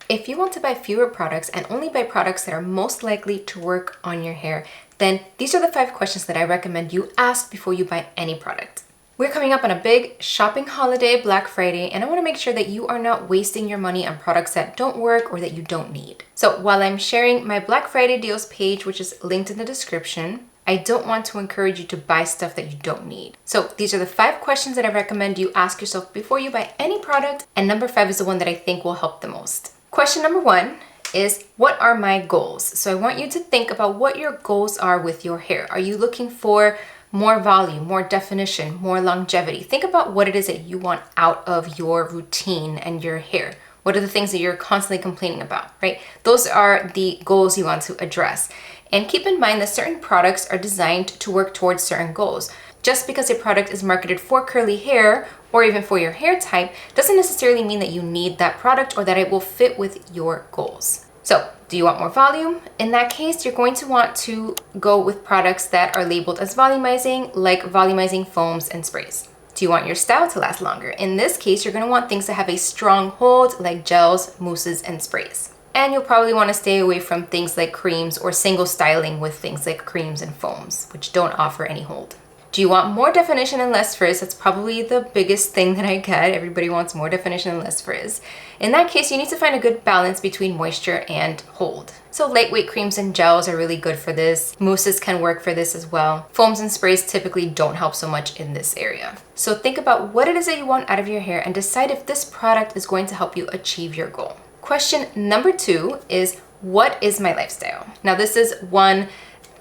If you want to buy fewer products and only buy products that are most likely to work on your hair, then these are the 5 questions that I recommend you ask before you buy any product. We're coming up on a big shopping holiday, Black Friday, and I want to make sure that you are not wasting your money on products that don't work or that you don't need. So while I'm sharing my Black Friday deals page, which is linked in the description, I don't want to encourage you to buy stuff that you don't need. So these are the 5 questions that I recommend you ask yourself before you buy any product, and number 5 is the one that I think will help the most. Question number 1 is, what are my goals? So I want you to think about what your goals are with your hair. Are you looking for more volume, more definition, more longevity? Think about what it is that you want out of your routine and your hair. What are the things that you're constantly complaining about, right? Those are the goals you want to address. And keep in mind that certain products are designed to work towards certain goals. Just because a product is marketed for curly hair or even for your hair type doesn't necessarily mean that you need that product or that it will fit with your goals. So, do you want more volume? In that case, you're going to want to go with products that are labeled as volumizing, like volumizing foams and sprays. Do you want your style to last longer? In this case, you're going to want things that have a strong hold, like gels, mousses, and sprays. And you'll probably want to stay away from things like creams or single styling with things like creams and foams, which don't offer any hold. Do you want more definition and less frizz? That's probably the biggest thing that I get. Everybody wants more definition and less frizz. In that case, you need to find a good balance between moisture and hold. So lightweight creams and gels are really good for this. Mousses can work for this as well. Foams and sprays typically don't help so much in this area. So think about what it is that you want out of your hair and decide if this product is going to help you achieve your goal. Question number 2 is, what is my lifestyle? Now this is one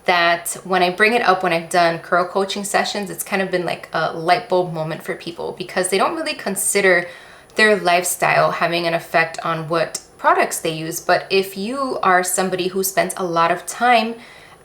that when I bring it up when I've done curl coaching sessions, it's kind of been like a light bulb moment for people because they don't really consider their lifestyle having an effect on what products they use. But if you are somebody who spends a lot of time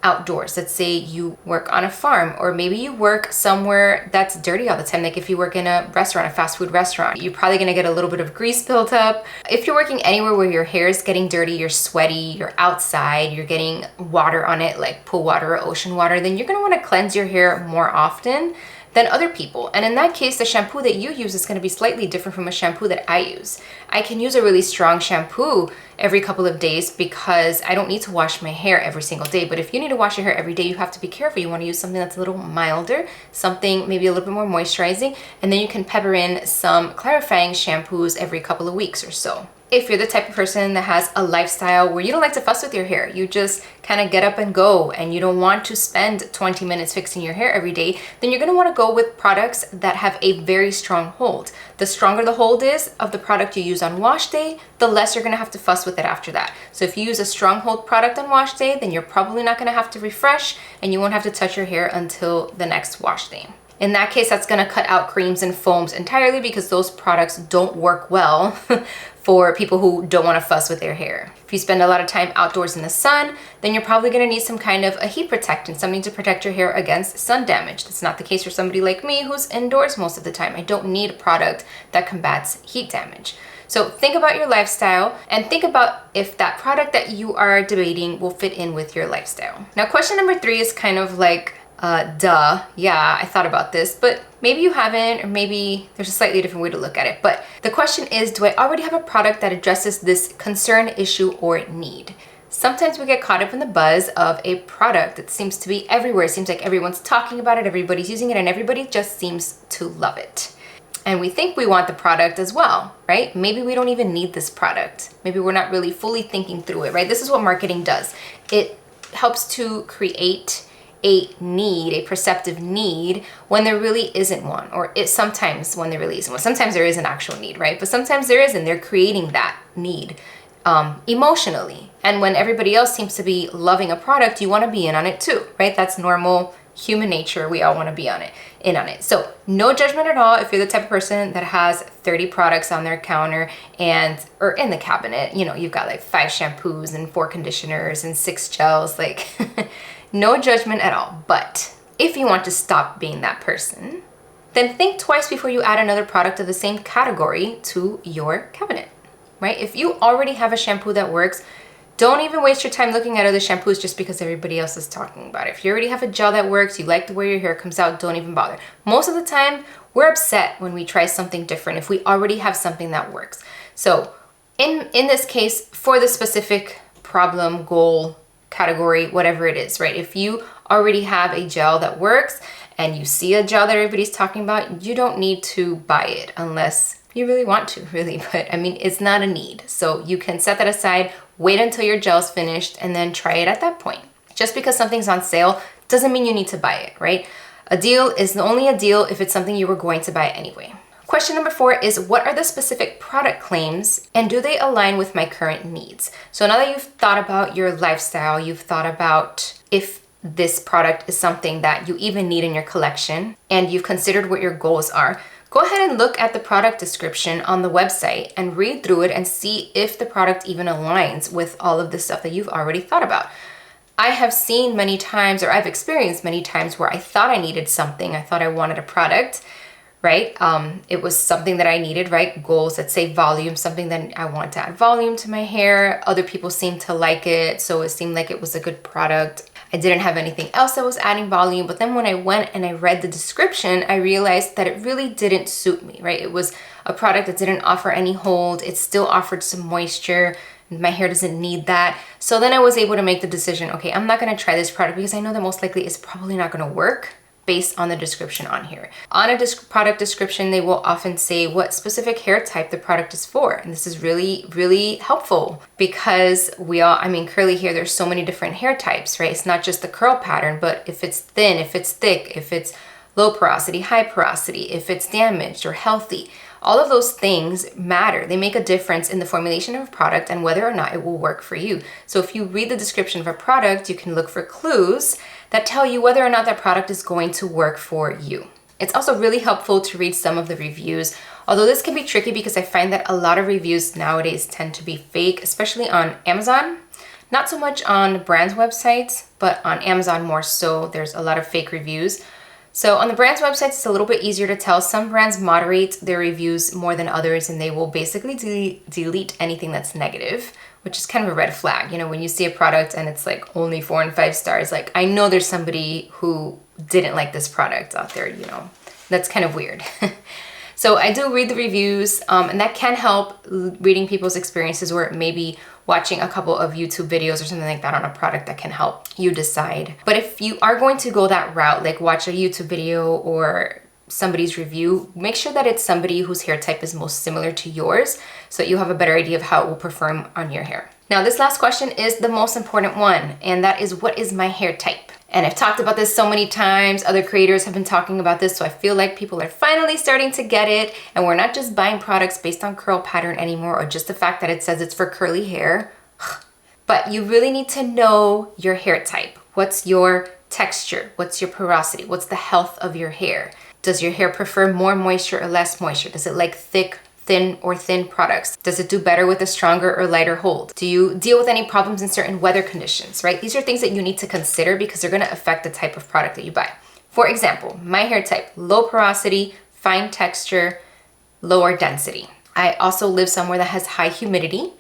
outdoors, let's say you work on a farm, or maybe you work somewhere that's dirty all the time, like if you work in a restaurant, a fast food restaurant, you're probably gonna get a little bit of grease built up. If you're working anywhere where your hair is getting dirty, you're sweaty, you're outside, you're getting water on it, like pool water or ocean water, then you're gonna wanna cleanse your hair more often than other people. And in that case, the shampoo that you use is going to be slightly different from a shampoo that I use. I can use a really strong shampoo every couple of days because I don't need to wash my hair every single day. But if you need to wash your hair every day, you have to be careful. You want to use something that's a little milder, something maybe a little bit more moisturizing, and then you can pepper in some clarifying shampoos every couple of weeks or so. If you're the type of person that has a lifestyle where you don't like to fuss with your hair, you just kind of get up and go and you don't want to spend 20 minutes fixing your hair every day, then you're going to want to go with products that have a very strong hold. The stronger the hold is of the product you use on wash day, the less you're going to have to fuss with it after that. So if you use a strong hold product on wash day, then you're probably not going to have to refresh and you won't have to touch your hair until the next wash day. In that case, that's going to cut out creams and foams entirely because those products don't work well for people who don't want to fuss with their hair. If you spend a lot of time outdoors in the sun, then you're probably going to need some kind of a heat protectant, something to protect your hair against sun damage. That's not the case for somebody like me who's indoors most of the time. I don't need a product that combats heat damage. So think about your lifestyle and think about if that product that you are debating will fit in with your lifestyle. Now, question number 3 is kind of like, yeah, I thought about this, but maybe you haven't, or maybe there's a slightly different way to look at it. But the question is, do I already have a product that addresses this concern, issue, or need? Sometimes we get caught up in the buzz of a product that seems to be everywhere. It seems like everyone's talking about it, everybody's using it, and everybody just seems to love it. And we think we want the product as well, right? Maybe we don't even need this product. Maybe we're not really fully thinking through it, right? This is what marketing does. It helps to create a need, a perceptive need, when there really isn't one, or sometimes when there really isn't one. Sometimes there is an actual need, right? But sometimes there isn't. They're creating that need emotionally. And when everybody else seems to be loving a product, you want to be in on it too, right? That's normal human nature. We all want to be in on it. So no judgment at all if you're the type of person that has 30 products on their counter or in the cabinet. You know, you've got like 5 shampoos and 4 conditioners and 6 gels, like no judgment at all. But if you want to stop being that person, then think twice before you add another product of the same category to your cabinet, right? If you already have a shampoo that works, don't even waste your time looking at other shampoos just because everybody else is talking about it. If you already have a gel that works, you like the way your hair comes out, don't even bother. Most of the time, we're upset when we try something different if we already have something that works. So in this case, for the specific problem, goal, category, whatever it is, right? If you already have a gel that works and you see a gel that everybody's talking about, you don't need to buy it unless you really want to, really. But I mean, it's not a need. So you can set that aside, wait until your gel's finished, and then try it at that point. Just because something's on sale doesn't mean you need to buy it, right? A deal is only a deal if it's something you were going to buy anyway. Question number 4 is, what are the specific product claims and do they align with my current needs? So now that you've thought about your lifestyle, you've thought about if this product is something that you even need in your collection, and you've considered what your goals are, go ahead and look at the product description on the website and read through it and see if the product even aligns with all of the stuff that you've already thought about. I have seen many times, or I've experienced many times, where I thought I needed something, I thought I wanted a product, right? It was something that I needed, right? Goals that say volume, something that I want to add volume to my hair. Other people seemed to like it, so it seemed like it was a good product. I didn't have anything else that was adding volume, but then when I went and I read the description, I realized that it really didn't suit me, right? It was a product that didn't offer any hold. It still offered some moisture. My hair doesn't need that. So then I was able to make the decision, okay, I'm not gonna try this product because I know that most likely it's probably not gonna work based on the description on here. On a product description, they will often say what specific hair type the product is for. And this is really, really helpful because curly hair, there's so many different hair types, right? It's not just the curl pattern, but if it's thin, if it's thick, if it's low porosity, high porosity, if it's damaged or healthy, all of those things matter. They make a difference in the formulation of a product and whether or not it will work for you. So if you read the description of a product, you can look for clues that tell you whether or not that product is going to work for you. It's also really helpful to read some of the reviews, although this can be tricky because I find that a lot of reviews nowadays tend to be fake, especially on Amazon. Not so much on brands' websites, but on Amazon more so. There's a lot of fake reviews. So on the brand's websites, it's a little bit easier to tell. Some brands moderate their reviews more than others, and they will basically delete anything that's negative, which is kind of a red flag. You know, when you see a product and it's like only 4 and 5 stars, like I know there's somebody who didn't like this product out there, you know, that's kind of weird. So I do read the reviews, and that can help reading people's experiences, or maybe watching a couple of YouTube videos or something like that on a product that can help you decide. But if you are going to go that route, like watch a YouTube video or somebody's review, make sure that it's somebody whose hair type is most similar to yours so that you have a better idea of how it will perform on your hair. Now, this last question is the most important one, and that is, what is my hair type? And I've talked about this so many times. Other creators have been talking about this, so I feel like people are finally starting to get it, and we're not just buying products based on curl pattern anymore, or just the fact that it says it's for curly hair. But you really need to know your hair type. What's your texture? What's your porosity? What's the health of your hair? Does your hair prefer more moisture or less moisture? Does it like thick, thin products? Does it do better with a stronger or lighter hold? Do you deal with any problems in certain weather conditions, right? These are things that you need to consider because they're gonna affect the type of product that you buy. For example, my hair type, low porosity, fine texture, lower density. I also live somewhere that has high humidity,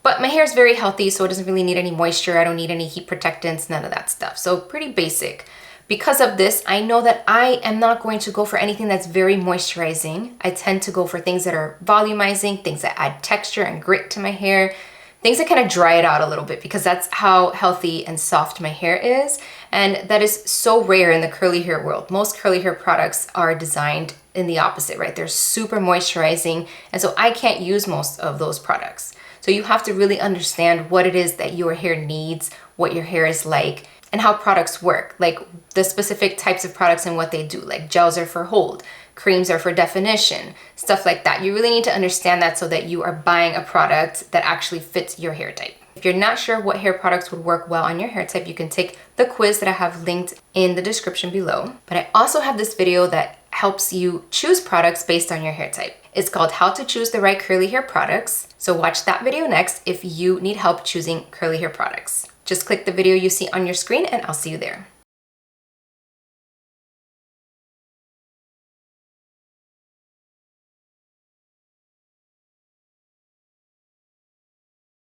but my hair is very healthy, so it doesn't really need any moisture. I don't need any heat protectants, none of that stuff. So pretty basic. Because of this, I know that I am not going to go for anything that's very moisturizing. I tend to go for things that are volumizing, things that add texture and grit to my hair, things that kind of dry it out a little bit, because that's how healthy and soft my hair is. And that is so rare in the curly hair world. Most curly hair products are designed in the opposite, right? They're super moisturizing, and so I can't use most of those products. So you have to really understand what it is that your hair needs, what your hair is like, and how products work, like the specific types of products and what they do. Like gels are for hold, creams are for definition, stuff like that. You really need to understand that so that you are buying a product that actually fits your hair type. If you're not sure what hair products would work well on your hair type, you can take the quiz that I have linked in the description below. But I also have this video that helps you choose products based on your hair type. It's called How to Choose the Right Curly Hair Products. So watch that video next if you need help choosing curly hair products. Just click the video you see on your screen and I'll see you there.